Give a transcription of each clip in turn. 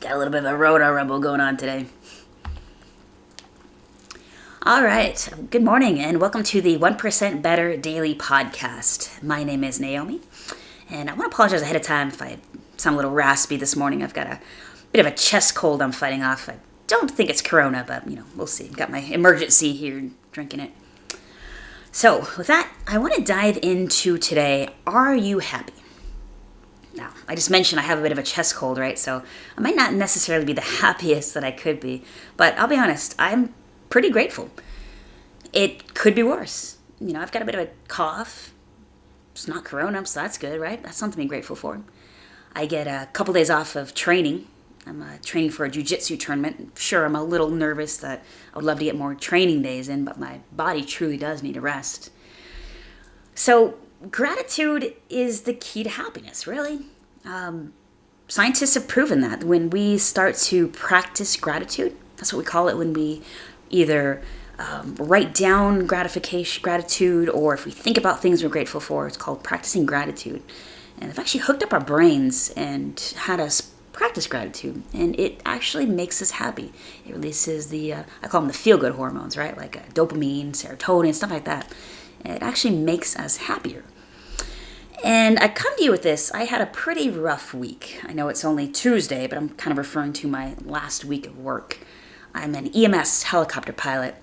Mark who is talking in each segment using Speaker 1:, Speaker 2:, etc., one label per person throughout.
Speaker 1: Got a little bit of a Rona rumble going on today. All right. Good morning and welcome to the 1% Better Daily Podcast. My name is Naomi and I want to apologize ahead of time if I sound a little raspy this morning. I've got a bit of a chest cold I'm fighting off. I don't think it's Corona, but we'll see. Got my emergency here drinking it. So with that, I want to dive into today. Are you happy? Now, I just mentioned I have a bit of a chest cold, right? So I might not necessarily be the happiest that I could be, but I'll be honest, I'm pretty grateful. It could be worse. I've got a bit of a cough. It's not Corona, so that's good, right? That's something to be grateful for. I get a couple days off of training. I'm training for a jiu-jitsu tournament. Sure, I'm a little nervous that I would love to get more training days in, but my body truly does need a rest. So gratitude is the key to happiness, really. Scientists have proven that when we start to practice gratitude, that's what we call it when we either write down gratitude, or if we think about things we're grateful for, it's called practicing gratitude. And they've actually hooked up our brains and had us practice gratitude, and it actually makes us happy. It releases I call them the feel-good hormones, right? Like dopamine, serotonin, stuff like that. It actually makes us happier. And I come to you with this. I had a pretty rough week. I know it's only Tuesday, but I'm kind of referring to my last week of work. I'm an EMS helicopter pilot,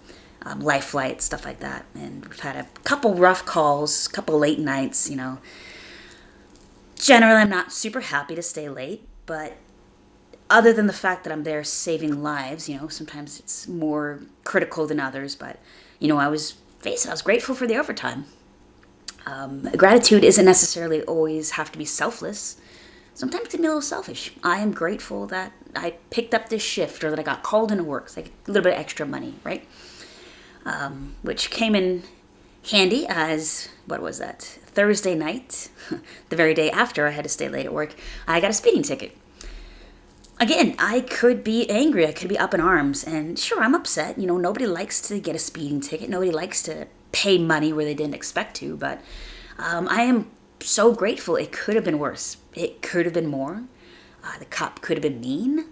Speaker 1: life flight, stuff like that. And we've had a couple rough calls, a couple late nights, Generally, I'm not super happy to stay late, but other than the fact that I'm there saving lives, sometimes it's more critical than others. But, I was grateful for the overtime. Gratitude isn't necessarily always have to be selfless. Sometimes it can be a little selfish. I am grateful that I picked up this shift or that I got called into work. It's like a little bit of extra money, right? Which came in handy as, what was that? Thursday night, the very day after I had to stay late at work, I got a speeding ticket. Again, I could be angry. I could be up in arms. And sure, I'm upset. Nobody likes to get a speeding ticket. Nobody likes to pay money where they didn't expect to. But I am so grateful. It could have been worse. It could have been more. The cop could have been mean.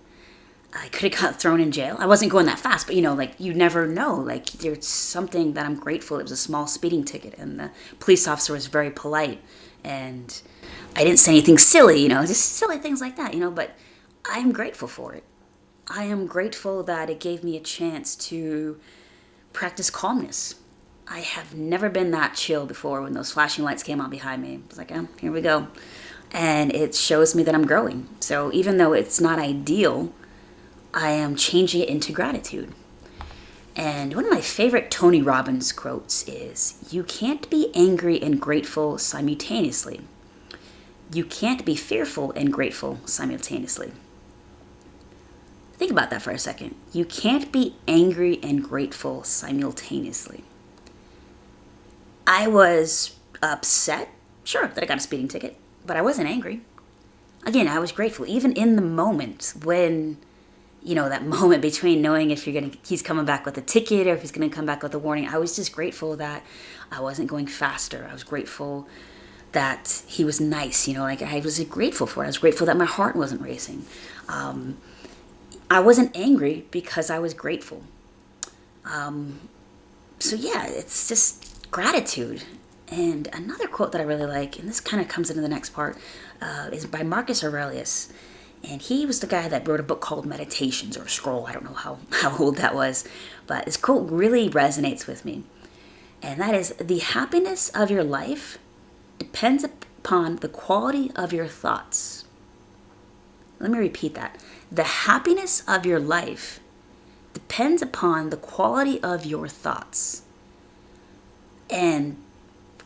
Speaker 1: I could have got thrown in jail. I wasn't going that fast, but you never know. There's something that I'm grateful. It was a small speeding ticket, and the police officer was very polite. And I didn't say anything silly, just silly things like that, but I'm grateful for it. I am grateful that it gave me a chance to practice calmness. I have never been that chill before when those flashing lights came on behind me. I was like, oh, here we go. And it shows me that I'm growing. So even though it's not ideal, I am changing it into gratitude. And one of my favorite Tony Robbins quotes is, you can't be angry and grateful simultaneously. You can't be fearful and grateful simultaneously. Think about that for a second. You can't be angry and grateful simultaneously. I was upset, sure, that I got a speeding ticket, but I wasn't angry. Again, I was grateful, even in the moment when, that moment between knowing if he's coming back with a ticket or if he's going to come back with a warning. I was just grateful that I wasn't going faster. I was grateful that he was nice, I was grateful for it. I was grateful that my heart wasn't racing. I wasn't angry because I was grateful. So yeah, it's just gratitude. And another quote that I really like, and this kind of comes into the next part, is by Marcus Aurelius. And he was the guy that wrote a book called Meditations, or Scroll. I don't know how old that was. But this quote really resonates with me. And that is, the happiness of your life depends upon the quality of your thoughts. Let me repeat that. The happiness of your life depends upon the quality of your thoughts. And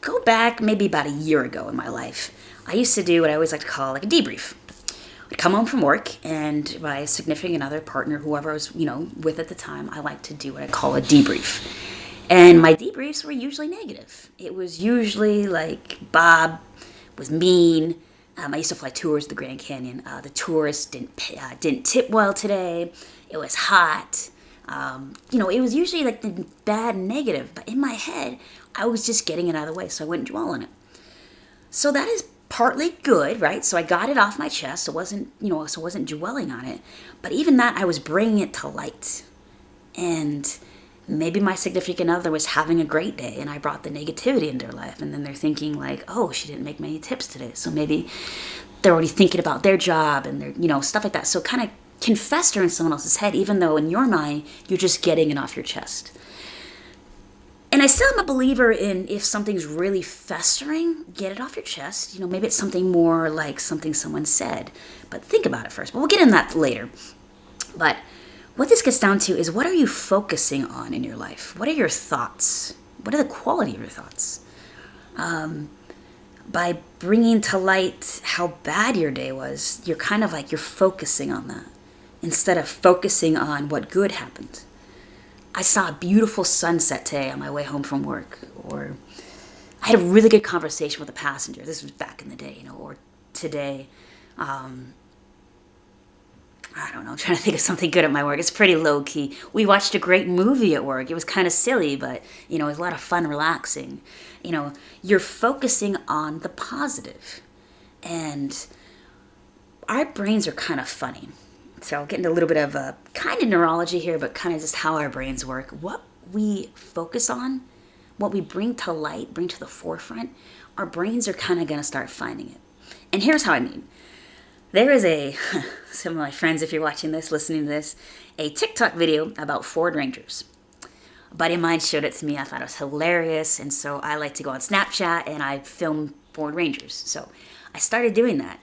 Speaker 1: go back maybe about a year ago in my life, I used to do what I always like to call a debrief. I'd come home from work, and my significant other, partner, whoever I was, with at the time, I like to do what I call a debrief. And my debriefs were usually negative. It was usually like, Bob was mean. I used to fly tours of the Grand Canyon. The tourists didn't tip well today. It was hot. It was usually like the bad negative. But in my head, I was just getting it out of the way, so I wouldn't dwell on it. So that is partly good, right? So I got it off my chest. So I wasn't dwelling on it. But even that, I was bringing it to light. And maybe my significant other was having a great day and I brought the negativity into their life. And then they're thinking like, oh, she didn't make many tips today. So maybe they're already thinking about their job and they're, stuff like that. So kind of can fester in someone else's head, even though in your mind, you're just getting it off your chest. And I still am a believer in if something's really festering, get it off your chest. Maybe it's something more like something someone said, but think about it first. But we'll get into that later. But what this gets down to is, what are you focusing on in your life? What are your thoughts? What are the quality of your thoughts? By bringing to light how bad your day was, you're kind of like you're focusing on that instead of focusing on what good happened. I saw a beautiful sunset today on my way home from work, or I had a really good conversation with a passenger. This was back in the day, or today. I don't know, I'm trying to think of something good at my work. It's pretty low key. We watched a great movie at work. It was kind of silly, but, it was a lot of fun, relaxing. You're focusing on the positive. And our brains are kind of funny. So I'll get into a little bit of a kind of neurology here, but kind of just how our brains work. What we focus on, what we bring to light, bring to the forefront, our brains are kind of going to start finding it. And here's how I mean. There is some of my friends, if you're watching this, listening to this, a TikTok video about Ford Rangers. A buddy of mine showed it to me. I thought it was hilarious. And so I like to go on Snapchat and I film Ford Rangers. So I started doing that.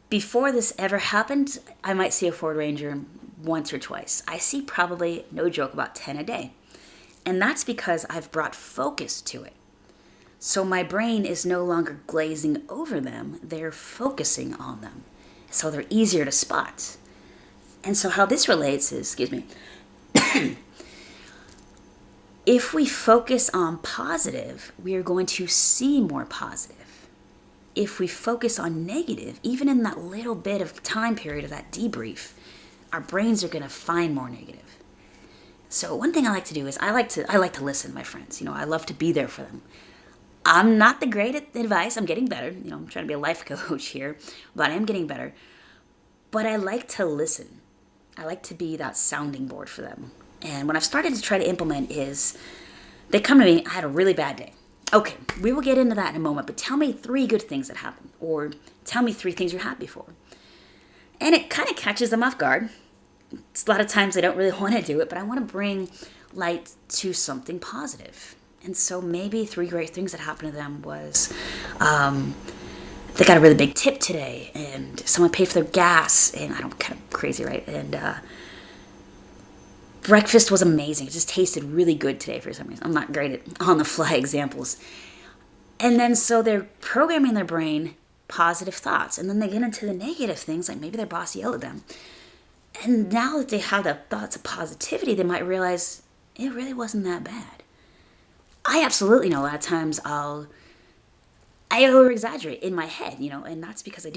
Speaker 1: Before this ever happened, I might see a Ford Ranger once or twice. I see probably, no joke, about 10 a day. And that's because I've brought focus to it. So my brain is no longer glazing over them, they're focusing on them. So they're easier to spot. And so how this relates is, if we focus on positive, we are going to see more positive. If we focus on negative, even in that little bit of time period of that debrief, our brains are going to find more negative. So one thing I like to do is I like to listen to my friends. I love to be there for them. I'm not the great at advice. I'm getting better. I'm trying to be a life coach here, but I am getting better. But I like to listen. I like to be that sounding board for them. And what I've started to try to implement is, they come to me, I had a really bad day. Okay, we will get into that in a moment, but tell me 3 good things that happened, or tell me 3 things you're happy for. And it kind of catches them off guard. It's a lot of times they don't really want to do it, but I want to bring light to something positive. And so maybe 3 great things that happened to them was they got a really big tip today, and someone paid for their gas, and I don't, kind of crazy, right? And breakfast was amazing. It just tasted really good today for some reason. I'm not great at on-the-fly examples. And then so they're programming their brain positive thoughts, and then they get into the negative things, like maybe their boss yelled at them. And now that they have the thoughts of positivity, they might realize it really wasn't that bad. I absolutely know a lot of times I over-exaggerate in my head, and that's because I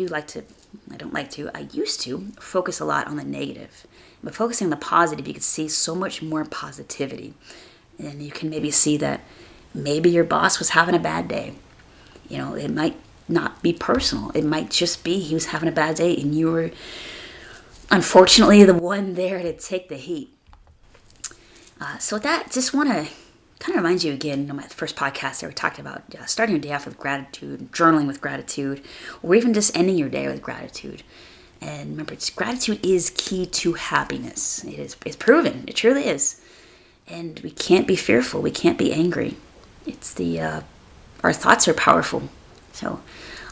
Speaker 1: used to focus a lot on the negative. But focusing on the positive, you can see so much more positivity. And you can maybe see that maybe your boss was having a bad day. It might not be personal. It might just be he was having a bad day and you were unfortunately the one there to take the heat. So with that, just want to kind of remind you again, my first podcast there we talked about starting your day off with gratitude, journaling with gratitude, or even just ending your day with gratitude. And remember, gratitude is key to happiness. It's proven. It truly is. And we can't be fearful. We can't be angry. It's our thoughts are powerful. So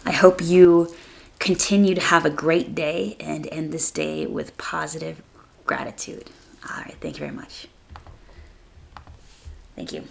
Speaker 1: I hope you continue to have a great day and end this day with positive gratitude. All right. Thank you very much. Thank you.